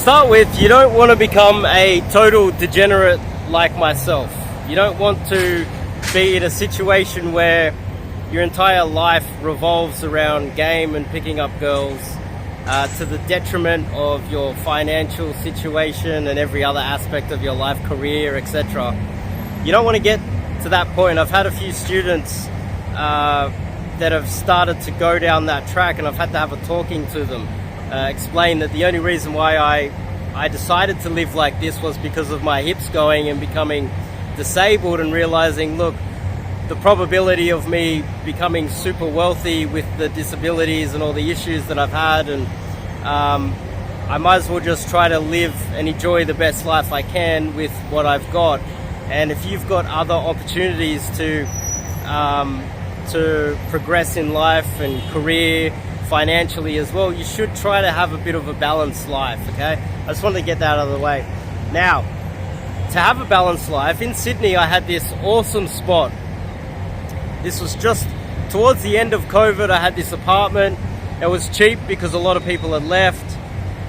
start with, you don't want to become a total degenerate like myself. You don't want to be in a situation where your entire life revolves around game and picking up girls to the detriment of your financial situation and every other aspect of your life, career, etc. You don't want to get to that point. I've had a few students that have started to go down that track, and I've had to have a talking to them, explain that the only reason why I decided to live like this was because of my hips going and becoming disabled, and realizing, look, the probability of me becoming super wealthy with the disabilities and all the issues that I've had, and I might as well just try to live and enjoy the best life I can with what I've got. And if you've got other opportunities to progress in life and career, financially as well, you should try to have a bit of a balanced life, okay? I just wanted to get that out of the way. Now, to have a balanced life, in Sydney I had this awesome spot. This was just towards the end of COVID. I had this apartment. It was cheap because a lot of people had left.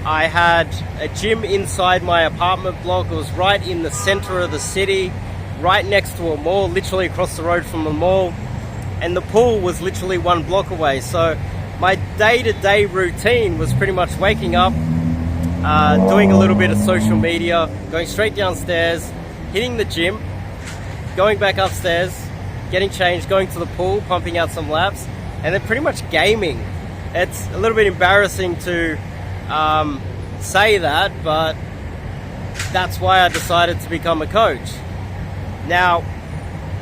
I had a gym inside my apartment block. It was right in the center of the city, right next to a mall, literally across the road from the mall. And the pool was literally 1 block away. So my day-to-day routine was pretty much waking up, doing a little bit of social media, going straight downstairs, hitting the gym, going back upstairs, getting changed, going to the pool, pumping out some laps, and then pretty much gaming. It's a little bit embarrassing to say that, but that's why I decided to become a coach. Now,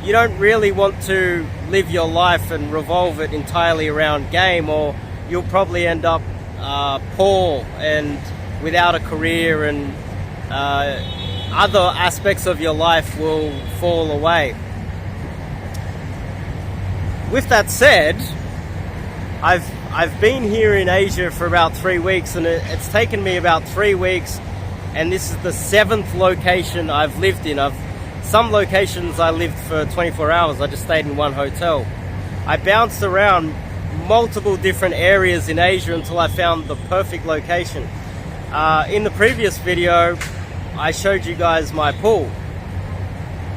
you don't really want to live your life and revolve it entirely around game, or you'll probably end up poor and without a career, and other aspects of your life will fall away. With that said, I've been here in Asia for about 3 weeks, and it's taken me about 3 weeks, and this is the 7th location I've lived in. Some locations I lived for 24 hours. I just stayed in one hotel. I bounced around multiple different areas in Asia until I found the perfect location. In the previous video, I showed you guys my pool.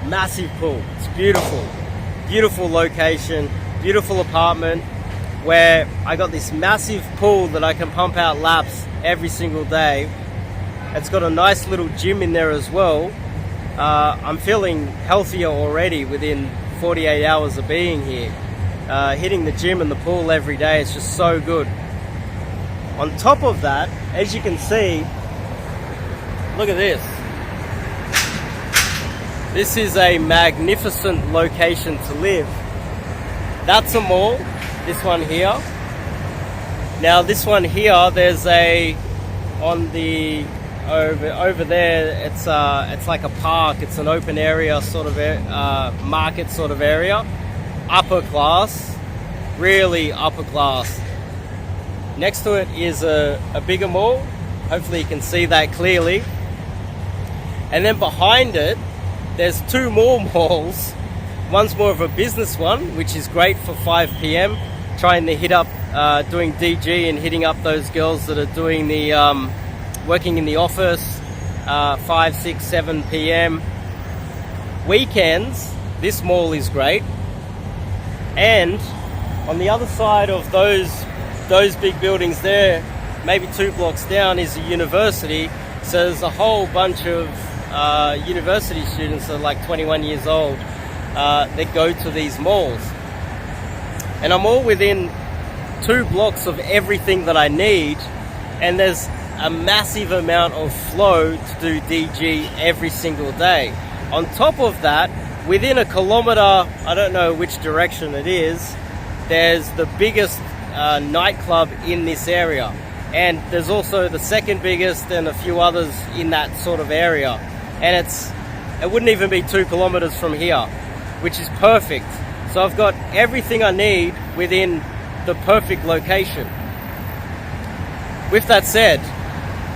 Massive pool. It's beautiful. Beautiful location, beautiful apartment, where I got this massive pool that I can pump out laps every single day. It's got a nice little gym in there as well. I'm feeling healthier already within 48 hours of being here. Hitting the gym and the pool every day, it's just so good. On top of that, as you can see, look at this. This is a magnificent location to live. That's a mall, this one here. Now this one here, there's over there, it's like a park. It's an open area sort of market sort of area. Upper class, really upper class. Next to it is a bigger mall. Hopefully you can see that clearly. And then behind it, there's 2 more malls. One's more of a business one, which is great for 5 p.m. Trying to hit up, doing DG and hitting up those girls that are doing the working in the office, 5, 6, 7 p.m. Weekends, this mall is great. And on the other side of those big buildings there, maybe 2 blocks down, is a university. So there's a whole bunch of university students that are like 21 years old that go to these malls. And I'm all within 2 blocks of everything that I need, and there's a massive amount of flow to do DG every single day. On top of that, within 1 kilometer, I don't know which direction it is, there's the biggest nightclub in this area. And there's also the second biggest and a few others in that sort of area. And it wouldn't even be 2 kilometers from here, which is perfect. So I've got everything I need within the perfect location. With that said,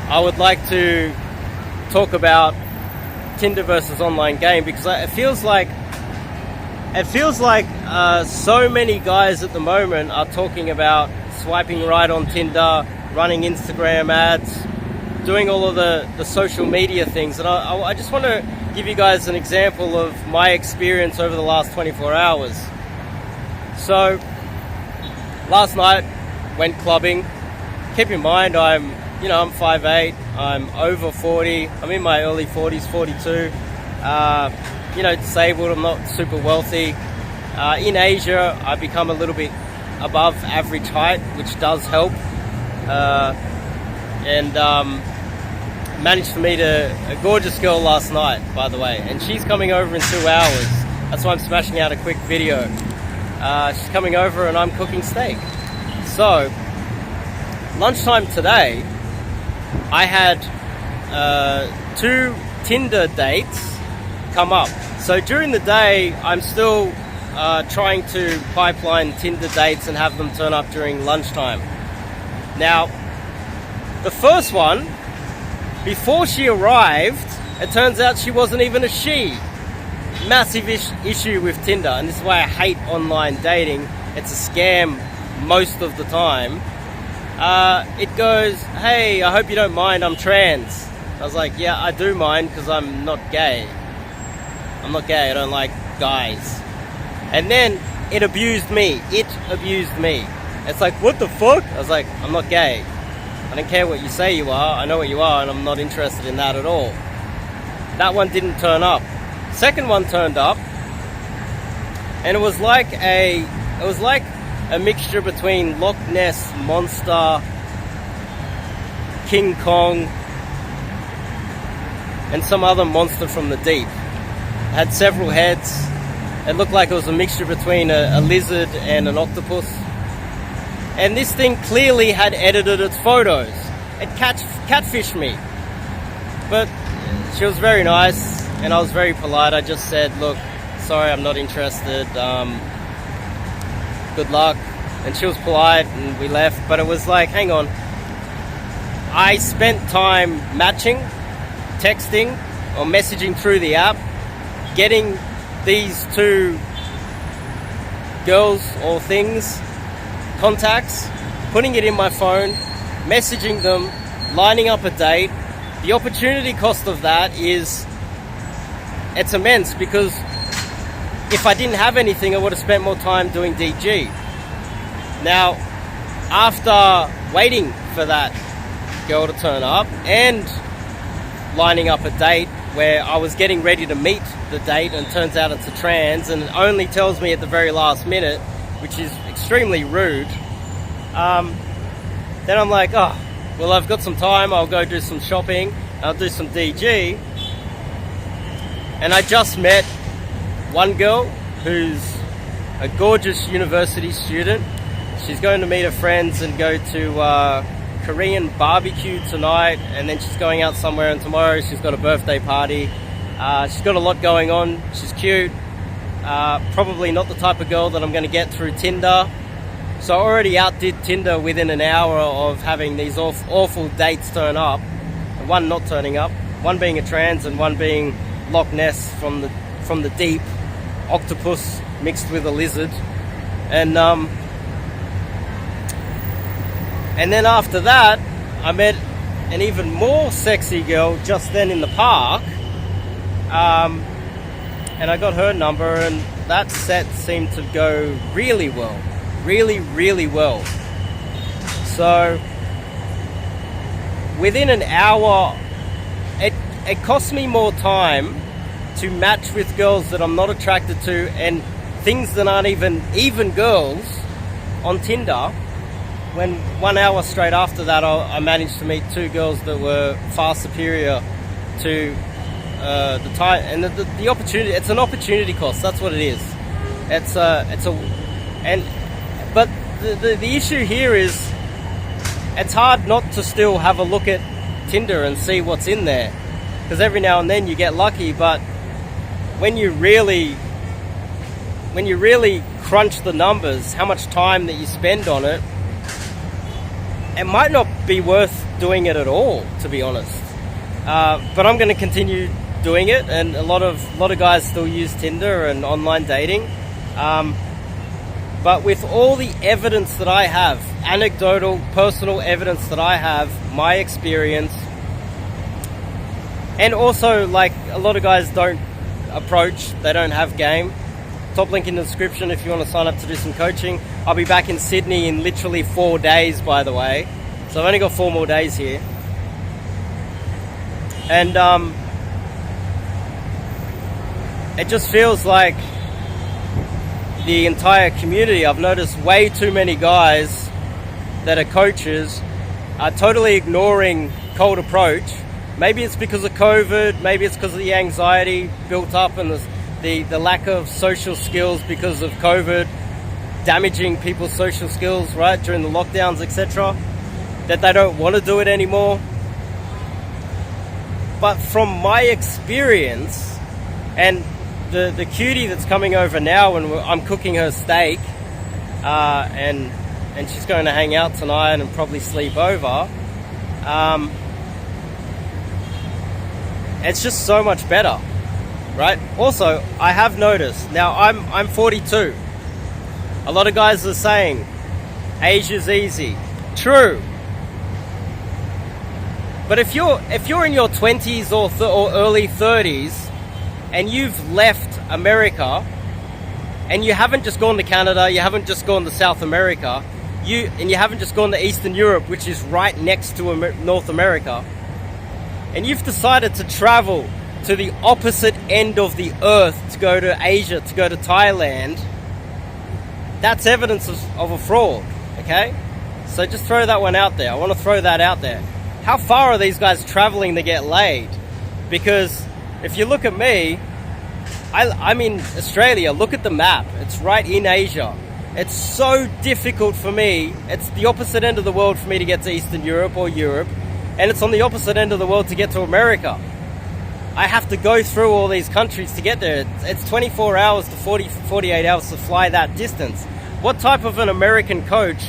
I would like to talk about Tinder versus online game, because it feels like so many guys at the moment are talking about swiping right on Tinder, running Instagram ads, doing all of the social media things, and I just want to give you guys an example of my experience over the last 24 hours. So last night went clubbing. Keep in mind I'm 5'8", I'm over 40, I'm in my early 40s, 42, disabled, I'm not super wealthy. In Asia I become a little bit above average height, which does help, and managed to meet a gorgeous girl last night, by the way, and she's coming over in 2 hours. That's why I'm smashing out a quick video. She's coming over and I'm cooking steak. So lunchtime today I had 2 Tinder dates come up. So during the day I'm still trying to pipeline Tinder dates and have them turn up during lunchtime. Now, the first one, before she arrived, it turns out she wasn't even a she. Massive issue with Tinder, and this is why I hate online dating. It's a scam most of the time. It goes, hey, I hope you don't mind, I'm trans. I was like, yeah, I do mind because I'm not gay. I'm not gay, I don't like guys. And then it abused me. It's like, what the fuck? I was like, I'm not gay. I don't care what you say you are. I know what you are, and I'm not interested in that at all. That one didn't turn up. Second one turned up, and it was like a mixture between Loch Ness Monster, King Kong, and some other monster from the deep. It had several heads. It looked like it was a mixture between a lizard and an octopus. And this thing clearly had edited its photos. It catfished me. But she was very nice, and I was very polite. I just said, look, sorry, I'm not interested. Good luck. And she was polite, and we left. But it was like, hang on. I spent time matching, texting, or messaging through the app, getting these 2 girls or things contacts, putting it in my phone, messaging them, lining up a date. The opportunity cost of that it's immense, because if I didn't have anything I would have spent more time doing DG. Now, after waiting for that girl to turn up and lining up a date where I was getting ready to meet the date, and turns out it's a trans, and it only tells me at the very last minute, which is extremely rude. Then I'm like, oh, well, I've got some time, I'll go do some shopping, I'll do some DG. And I just met one girl who's a gorgeous university student. She's going to meet her friends and go to Korean barbecue tonight, and then she's going out somewhere, and tomorrow she's got a birthday party. She's got a lot going on. She's cute. Probably not the type of girl that I'm going to get through Tinder. So I already outdid Tinder within an hour of having these awful dates turn up. One not turning up, one being a trans and one being Loch Ness from the deep, octopus mixed with a lizard. And then after that, I met an even more sexy girl just then in the park. And I got her number, and that set seemed to go really well. Really, really well. So within an hour, it cost me more time to match with girls that I'm not attracted to, and things that aren't even girls on Tinder, when 1 hour straight after that I managed to meet 2 girls that were far superior to the time and the opportunity. It's an opportunity cost. That's what it is. But the issue here is it's hard not to still have a look at Tinder and see what's in there, because every now and then you get lucky. But when you really crunch the numbers, how much time that you spend on it, it might not be worth doing it at all, to be honest. But I'm going to continue doing it, and a lot of guys still use Tinder and online dating. But with all the evidence that I have, anecdotal, personal evidence that I have, my experience, And also, like, a lot of guys don't approach, they don't have game. Top link in the description if you want to sign up to do some coaching. I'll be back in Sydney in literally 4 days, by the way. So I've only got 4 more days here. And it just feels like the entire community, I've noticed way too many guys that are coaches are totally ignoring cold approach. Maybe it's because of COVID, maybe it's because of the anxiety built up and the lack of social skills because of COVID damaging people's social skills, right, during the lockdowns, etc., that they don't want to do it anymore. But from my experience, and the cutie that's coming over now, and I'm cooking her steak, and she's going to hang out tonight and probably sleep over. It's just so much better, right? Also, I have noticed, now I'm 42. A lot of guys are saying Asia's easy. True. But if you're in your 20s or early 30s and you've left America and you haven't just gone to Canada, you haven't just gone to South America, you haven't just gone to Eastern Europe, which is right next to North America, and you've decided to travel to the opposite end of the earth to go to Asia, to go to Thailand, that's evidence of a fraud, okay? So just throw that one out there. I want to throw that out there. How far are these guys traveling to get laid? Because if you look at me, I'm in Australia. Look at the map. It's right in Asia. It's so difficult for me. It's the opposite end of the world for me to get to Eastern Europe or Europe. And it's on the opposite end of the world to get to America. I have to go through all these countries to get there. It's 24 hours to 48 hours to fly that distance. What type of an American coach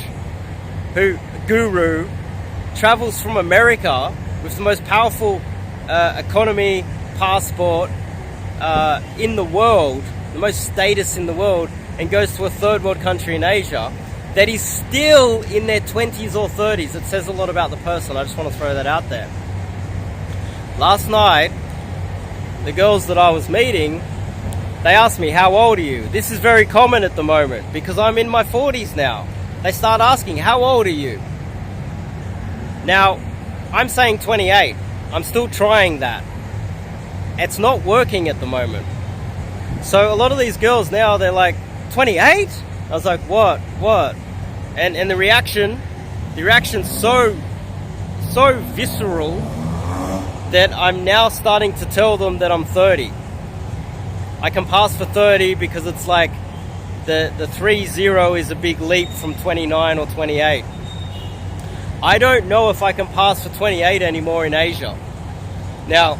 guru travels from America with the most powerful economy, passport in the world, the most status in the world, and goes to a third world country in Asia that is still in their 20s or 30s? It says a lot about the person. I just want to throw that out there. Last night, the girls that I was meeting, they asked me, how old are you? This is very common at the moment because I'm in my 40s now. They start asking, how old are you? Now, I'm saying 28. I'm still trying that. It's not working at the moment. So a lot of these girls now, they're like, 28? I was like, what? And the reaction's so visceral that I'm now starting to tell them that I'm 30. I can pass for 30 because it's like the 30 is a big leap from 29 or 28. I don't know if I can pass for 28 anymore in Asia. Now,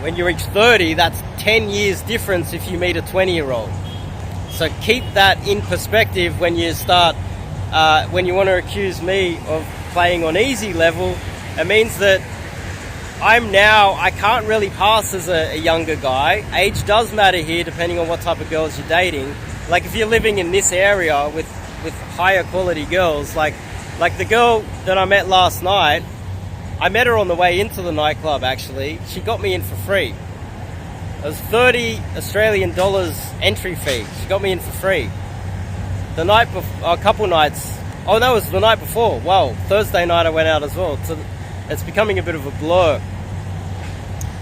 when you reach 30, that's 10 years difference if you meet a 20-year-old. So keep that in perspective when you start, when you want to accuse me of playing on easy level. It means that I can't really pass as a younger guy. Age does matter here depending on what type of girls you're dating. Like if you're living in this area with higher quality girls, like the girl that I met last night, I met her on the way into the nightclub actually. She got me in for free. It was 30 Australian dollars entry fee. She got me in for free. The night before, a couple nights, oh no, it was the night before. Wow, Thursday night I went out as well. So it's becoming a bit of a blur.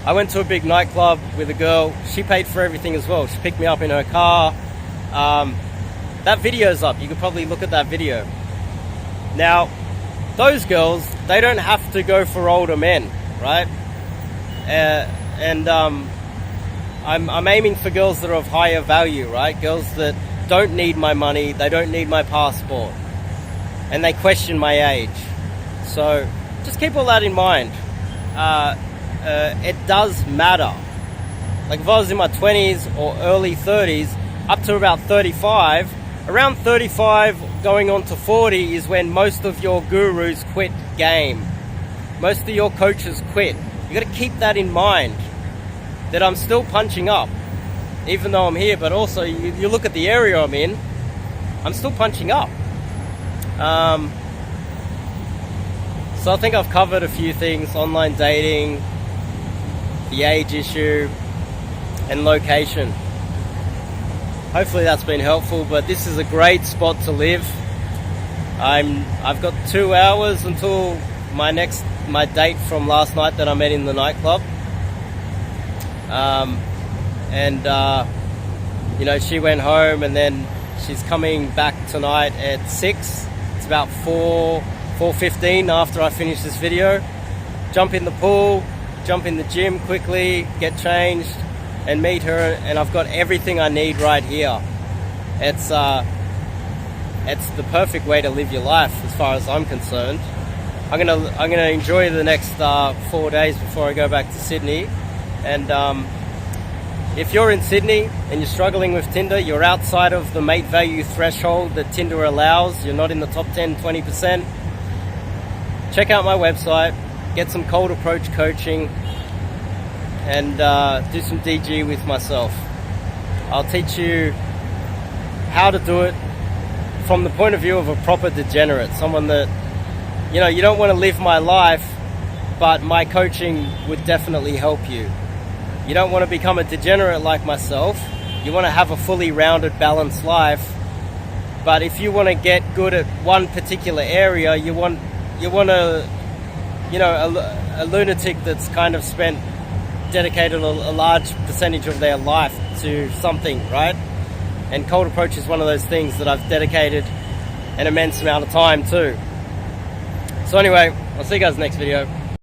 I went to a big nightclub with a girl. She paid for everything as well. She picked me up in her car. That video's up. You could probably look at that video. Now, those girls, they don't have to go for older men, right? I'm aiming for girls that are of higher value, right? Girls that don't need my money, they don't need my passport, and they question my age. So just keep all that in mind. It does matter. Like if I was in my 20s or early 30s, up to about 35, around 35 going on to 40 is when most of your gurus quit game. Most of your coaches quit. You got to keep that in mind, that I'm still punching up, even though I'm here, but also you look at the area I'm in, I'm still punching up. So I think I've covered a few things: online dating, the age issue, and location. Hopefully that's been helpful, but this is a great spot to live. I've got 2 hours until my date from last night that I met in the nightclub. You know, she went home, and then she's coming back tonight at 6. It's about 4:15 after I finish this video. Jump in the pool, jump in the gym quickly, get changed, and meet her. And I've got everything I need right here. It's the perfect way to live your life, as far as I'm concerned. I'm gonna enjoy the next 4 days before I go back to Sydney. And if you're in Sydney and you're struggling with Tinder, you're outside of the mate value threshold that Tinder allows, you're not in the top 10, 20%, check out my website, get some cold approach coaching, and do some DG with myself. I'll teach you how to do it from the point of view of a proper degenerate, someone that, you know, you don't want to live my life, but my coaching would definitely help you. You don't want to become a degenerate like myself. You want to have a fully rounded, balanced life. But if you want to get good at one particular area, you want to, you know, a lunatic that's kind of dedicated a large percentage of their life to something, right? And cold approach is one of those things that I've dedicated an immense amount of time to. So anyway, I'll see you guys next video.